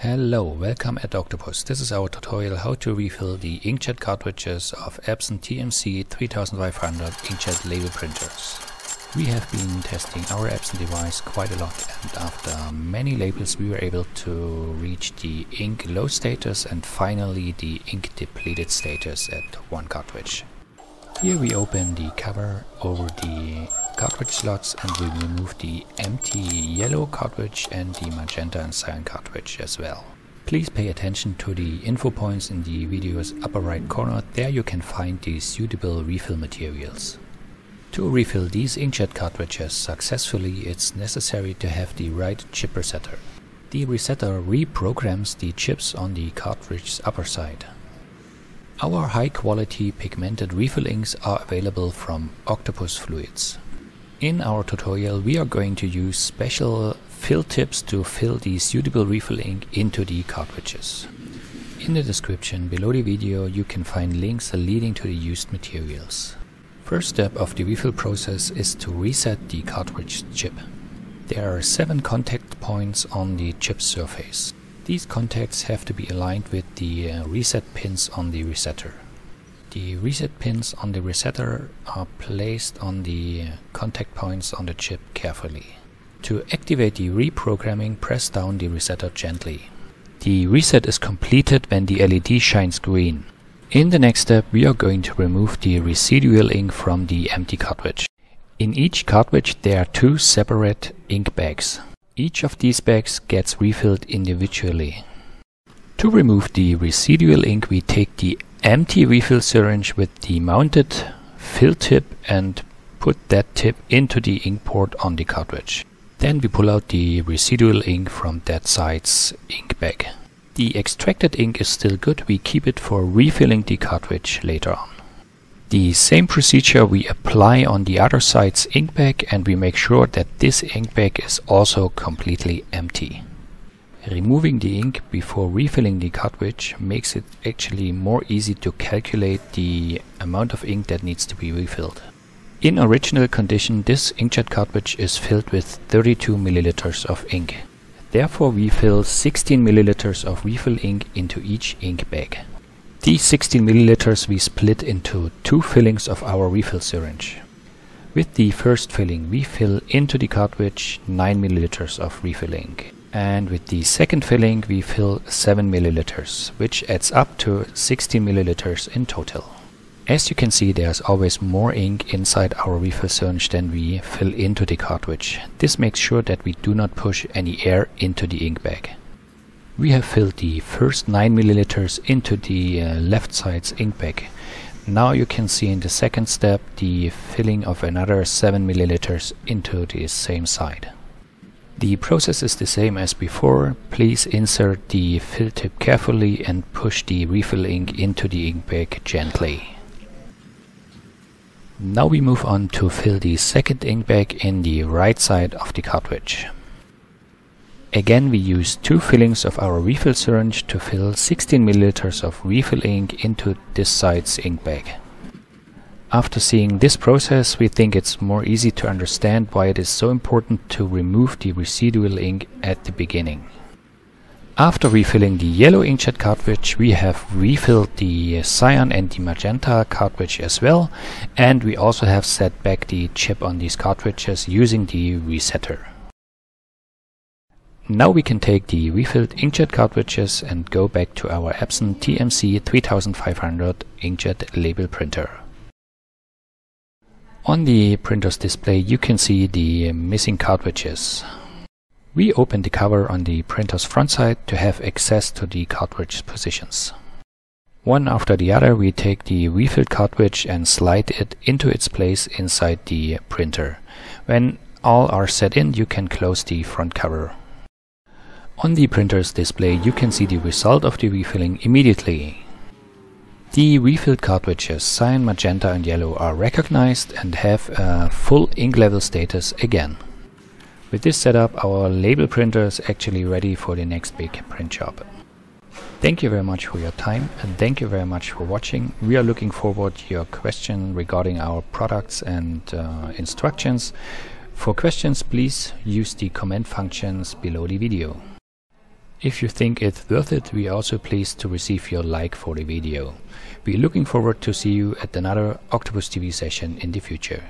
Hello, welcome at Octopus. This is our tutorial how to refill the inkjet cartridges of Epson TM-C3500 inkjet label printers. We have been testing our Epson device quite a lot, and after many labels we were able to reach the ink low status and finally the ink depleted status at one cartridge. Here we open the cover over the cartridge slots and we remove the empty yellow cartridge and the magenta and cyan cartridge as well. Please pay attention to the info points in the video's upper right corner. There you can find the suitable refill materials. To refill these inkjet cartridges successfully, it's necessary to have the right chip resetter. The resetter reprograms the chips on the cartridge's upper side. Our high-quality pigmented refill inks are available from Octopus Fluids. In our tutorial we are going to use special fill tips to fill the suitable refill ink into the cartridges. In the description below the video you can find links leading to the used materials. First step of the refill process is to reset the cartridge chip. There are 7 contact points on the chip surface. These contacts have to be aligned with the reset pins on the resetter. The reset pins on the resetter are placed on the contact points on the chip carefully. To activate the reprogramming, press down the resetter gently. The reset is completed when the LED shines green. In the next step we are going to remove the residual ink from the empty cartridge. In each cartridge there are 2 separate ink bags. Each of these bags gets refilled individually. To remove the residual ink we take the empty refill syringe with the mounted fill tip and put that tip into the ink port on the cartridge. Then we pull out the residual ink from that side's ink bag. The extracted ink is still good, we keep it for refilling the cartridge later on. The same procedure we apply on the other side's ink bag, and we make sure that this ink bag is also completely empty. Removing the ink before refilling the cartridge makes it actually more easy to calculate the amount of ink that needs to be refilled. In original condition this inkjet cartridge is filled with 32 milliliters of ink. Therefore we fill 16 milliliters of refill ink into each ink bag. These 16 milliliters we split into 2 fillings of our refill syringe. With the first filling we fill into the cartridge 9 milliliters of refill ink. And with the second filling we fill 7 milliliters, which adds up to 16 milliliters in total. As you can see, there's always more ink inside our refill syringe than we fill into the cartridge. This makes sure that we do not push any air into the ink bag. We have filled the first 9 milliliters into the left side's ink bag. Now you can see in the second step the filling of another 7 milliliters into the same side. The process is the same as before. Please insert the fill tip carefully and push the refill ink into the ink bag gently. Now we move on to fill the second ink bag in the right side of the cartridge. Again we use 2 fillings of our refill syringe to fill 16 milliliters of refill ink into this side's ink bag. After seeing this process we think it's more easy to understand why it is so important to remove the residual ink at the beginning. After refilling the yellow inkjet cartridge we have refilled the cyan and the magenta cartridge as well, and we also have set back the chip on these cartridges using the resetter. Now we can take the refilled inkjet cartridges and go back to our Epson TM-C3500 inkjet label printer. On the printer's display you can see the missing cartridges. We open the cover on the printer's front side to have access to the cartridge positions. One after the other we take the refilled cartridge and slide it into its place inside the printer. When all are set in you can close the front cover. On the printer's display you can see the result of the refilling immediately. The refilled cartridges cyan, magenta and yellow are recognized and have a full ink level status again. With this setup our label printer is actually ready for the next big print job. Thank you very much for your time and thank you very much for watching. We are looking forward to your question regarding our products and instructions. For questions please use the comment functions below the video. If you think it's worth it, we are also pleased to receive your like for the video. We're looking forward to see you at another Octopus TV session in the future.